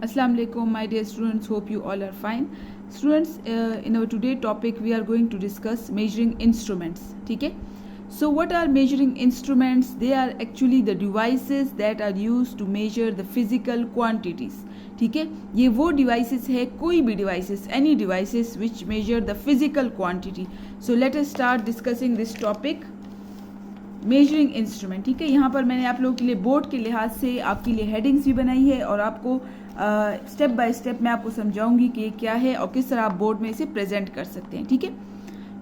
Assalamu alaikum, my dear students. Hope you all are fine. Students, in our today topic, we are going to discuss measuring instruments. ठीक है? So, what are measuring instruments? They are actually the devices that are used to measure the physical quantities. ठीक है? ये वो devices है, कोई भी devices, any devices which measure the physical quantity. So, let us start discussing this topic. Measuring instrument. ठीक है, यहाँ पर मैंने आप लोगों के लिए बोर्ड के लिहाज से आपके लिए हेडिंग्स भी बनाई है और आपको स्टेप बाय स्टेप मैं आपको समझाऊंगी कि ये क्या है और किस तरह आप बोर्ड में इसे प्रेजेंट कर सकते हैं. ठीक है,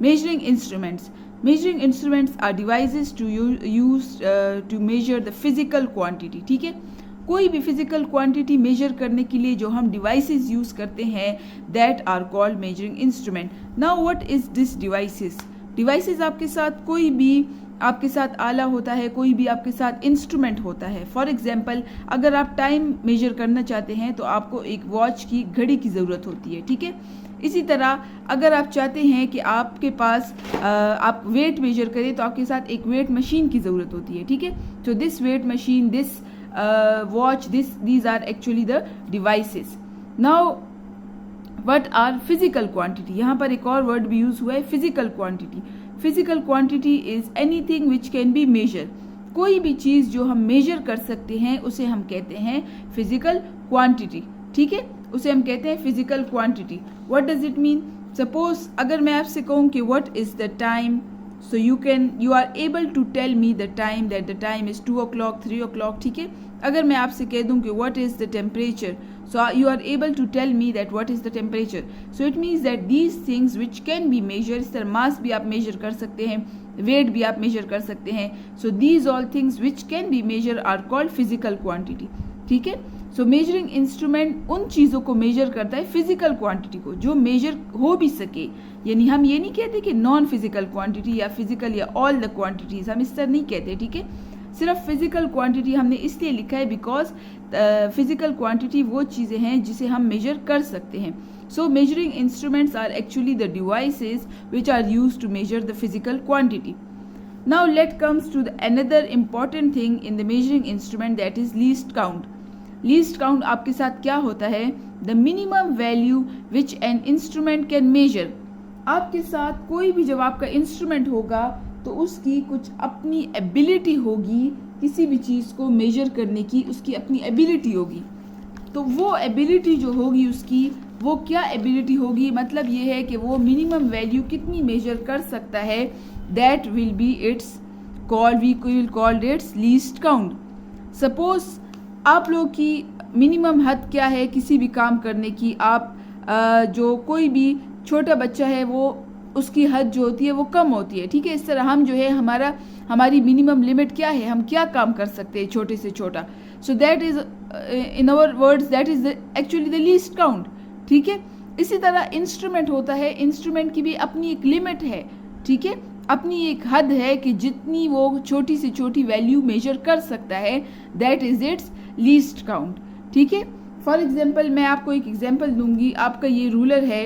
measuring instruments. Measuring instruments are devices to use to measure the physical quantity. ठीक है, कोई भी फिजिकल क्वांटिटी मेजर करने के लिए जो हम डिवाइसेस यूज करते हैं that are called measuring instrument. Now what is this devices? Devices आपके साथ कोई भी आपके साथ आला होता है, कोई भी आपके साथ इंस्ट्रूमेंट होता है. फॉर एग्जाम्पल, अगर आप टाइम मेजर करना चाहते हैं तो आपको एक वॉच की घड़ी की ज़रूरत होती है. ठीक है, इसी तरह अगर आप चाहते हैं कि आपके पास आप वेट मेजर करें तो आपके साथ एक वेट मशीन की ज़रूरत होती है. ठीक है, तो this weight machine, this watch, these are actually the devices. Now what are physical quantity? यहाँ पर एक और वर्ड भी यूज हुआ है, physical quantity. Physical quantity is anything which can be measure. कोई भी चीज़ जो हम मेजर कर सकते हैं उसे हम कहते हैं फिजिकल क्वांटिटी. ठीक है, उसे हम कहते हैं physical quantity. What does it mean? Suppose अगर मैं आपसे कहूँ कि what is the time, so you are able to tell me the time, that the time is 2 o'clock, 3 o'clock. ठीक है, अगर मैं आपसे कह दूं कि what is the temperature, so you are able to tell me that what is the temperature. So it means that these things which can be measured, इस तरह mass भी आप measure कर सकते हैं, weight भी आप measure कर सकते हैं. So these all things which can be measured are called physical quantity. ठीक है, सो मेजरिंग इंस्ट्रूमेंट उन चीज़ों को मेजर करता है फिजिकल क्वांटिटी को जो मेजर हो भी सके. यानी हम ये नहीं कहते कि नॉन फिजिकल क्वांटिटी या फिजिकल या ऑल द क्वांटिटीज, हम इस तरह नहीं कहते. ठीक है, सिर्फ फिजिकल क्वांटिटी हमने इसलिए लिखा है बिकॉज फिजिकल क्वांटिटी वो चीज़ें हैं जिसे हम मेजर कर सकते हैं. So measuring instruments are actually the devices which are use to measure the physical quantity. Now let comes to the another important thing in the measuring instrument, that is least count. Least count आपके साथ क्या होता है? The minimum value which an instrument can measure. आपके साथ कोई भी जब आपका इंस्ट्रूमेंट होगा तो उसकी कुछ अपनी एबिलिटी होगी, किसी भी चीज़ को मेजर करने की उसकी अपनी एबिलिटी होगी. तो वो एबिलिटी जो होगी उसकी, वो क्या एबिलिटी होगी? मतलब ये है कि वो मिनिमम वैल्यू कितनी मेजर कर सकता है, that will be it's called, we will called its least count. Suppose आप लोग की मिनिमम हद क्या है किसी भी काम करने की? आप जो कोई भी छोटा बच्चा है वो उसकी हद जो होती है वो कम होती है. ठीक है, इस तरह हम जो है हमारी मिनिमम लिमिट क्या है, हम क्या काम कर सकते हैं छोटे से छोटा. So that is in our words that is actually the least count. ठीक है, इसी तरह इंस्ट्रूमेंट होता है, इंस्ट्रूमेंट की भी अपनी एक लिमिट है. ठीक है, अपनी एक हद है कि जितनी वो छोटी से छोटी वैल्यू मेजर कर सकता है, that is it's least count. ठीक है, फॉर एग्जाम्पल मैं आपको एक एग्जाम्पल दूंगी. आपका ये रूलर है,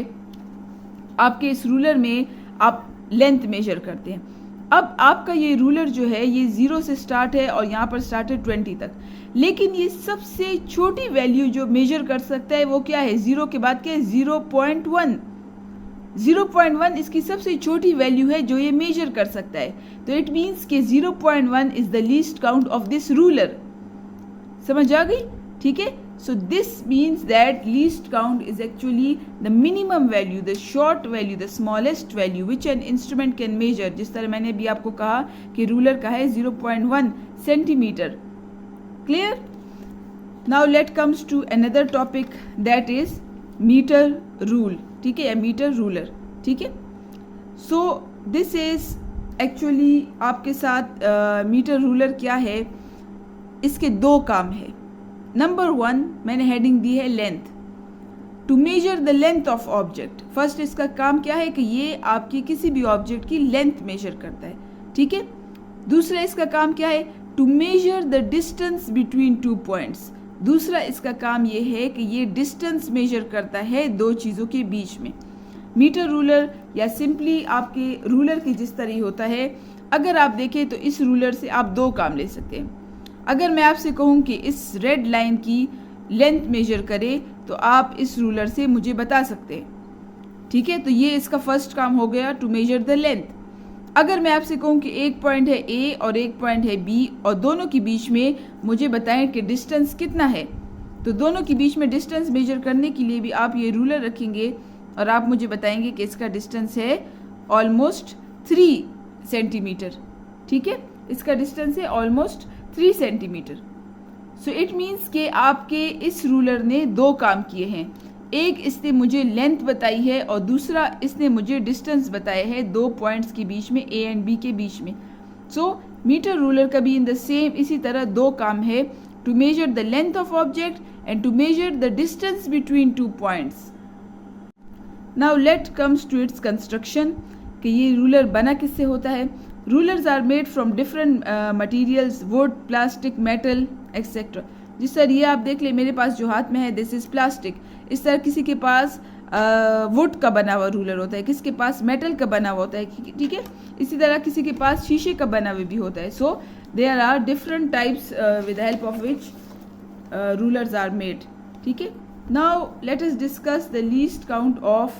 आपके इस रूलर में आप लेंथ मेजर करते हैं. अब आपका ये रूलर जो है ये 0 से स्टार्ट है और यहाँ पर स्टार्ट है 20 तक. लेकिन ये सबसे छोटी वैल्यू जो मेजर कर सकता है वो क्या है? 0 के बाद क्या है? 0.1. 0.1 इसकी सबसे छोटी वैल्यू है जो ये मेजर कर सकता है. तो इट मीन्स कि 0.1 is the least count of this ruler. समझ आ गई? ठीक है, so this means that least count is actually the minimum value, the short value, the smallest value which an instrument can measure. जिस तरह मैंने भी आपको कहा कि रूलर का है 0.1 centimetre. Clear? Now let comes to another topic, that is meter rule. ठीक है, या मीटर रूलर. ठीक है, so this is actually आपके साथ मीटर रूलर क्या है? इसके दो काम है. नंबर 1 मैंने हेडिंग दी है length. To measure the length of object. First इसका काम क्या है कि ये आपकी किसी भी ऑब्जेक्ट की लेंथ मेजर करता है. ठीक है, दूसरा इसका काम क्या है? To measure the distance between 2 points. दूसरा इसका काम ये है कि ये डिस्टेंस मेजर करता है दो चीज़ों के बीच में. मीटर रूलर या सिंपली आपके रूलर की जिस तरह होता है, अगर आप देखें तो इस रूलर से आप दो काम ले सकते हैं. अगर मैं आपसे कहूँ कि इस रेड लाइन की लेंथ मेजर करे तो आप इस रूलर से मुझे बता सकते हैं। ठीक है, तो ये इसका फर्स्ट काम हो गया, टू मेजर द लेंथ। अगर मैं आपसे कहूँ कि एक पॉइंट है ए और एक पॉइंट है बी और दोनों के बीच में मुझे बताएं कि डिस्टेंस कितना है, तो दोनों के बीच में डिस्टेंस मेजर करने के लिए भी आप ये रूलर रखेंगे और आप मुझे बताएंगे कि इसका डिस्टेंस है ऑलमोस्ट 3 सेंटीमीटर। ठीक है, इसका डिस्टेंस है almost 3 centimetre. So it means कि आपके इस रूलर ने दो काम किए हैं, एक इसने मुझे लेंथ बताई है और दूसरा इसने मुझे डिस्टेंस बताया है दो पॉइंट्स के बीच में, ए एंड बी के बीच में। सो मीटर रूलर का भी इन द सेम इसी तरह दो काम है, to measure the length of object and to measure the distance between 2 points. Now let comes to its construction, कि ये रूलर बना किससे होता है। Rulers are made from different materials, wood, plastic, metal etcetera. जिस तरह ये आप देख ले, मेरे पास जो हाथ में है दिस इज प्लास्टिक। इस तरह किसी के पास वुड का बना हुआ रूलर होता है, किसी के पास मेटल का बना हुआ होता है। ठीक है, इसी तरह किसी के पास शीशे का बना हुआ भी होता है। So there are different types with the help of which rulers are made. ठीक है, now let us discuss the least count of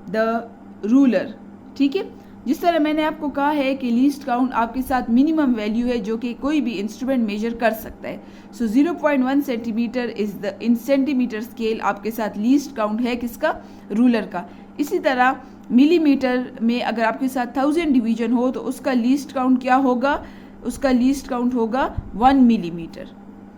the ruler. ठीक है, जिस तरह मैंने आपको कहा है कि लीस्ट काउंट आपके साथ मिनिमम वैल्यू है जो कि कोई भी इंस्ट्रूमेंट मेजर कर सकता है। सो 0.1 centimetre is the in centimetre scale आपके साथ लीस्ट काउंट है किसका, रूलर का। इसी तरह मिलीमीटर में अगर आपके साथ 1000 डिवीजन हो तो उसका लीस्ट काउंट क्या होगा, उसका लीस्ट काउंट होगा 1 मिलीमीटर।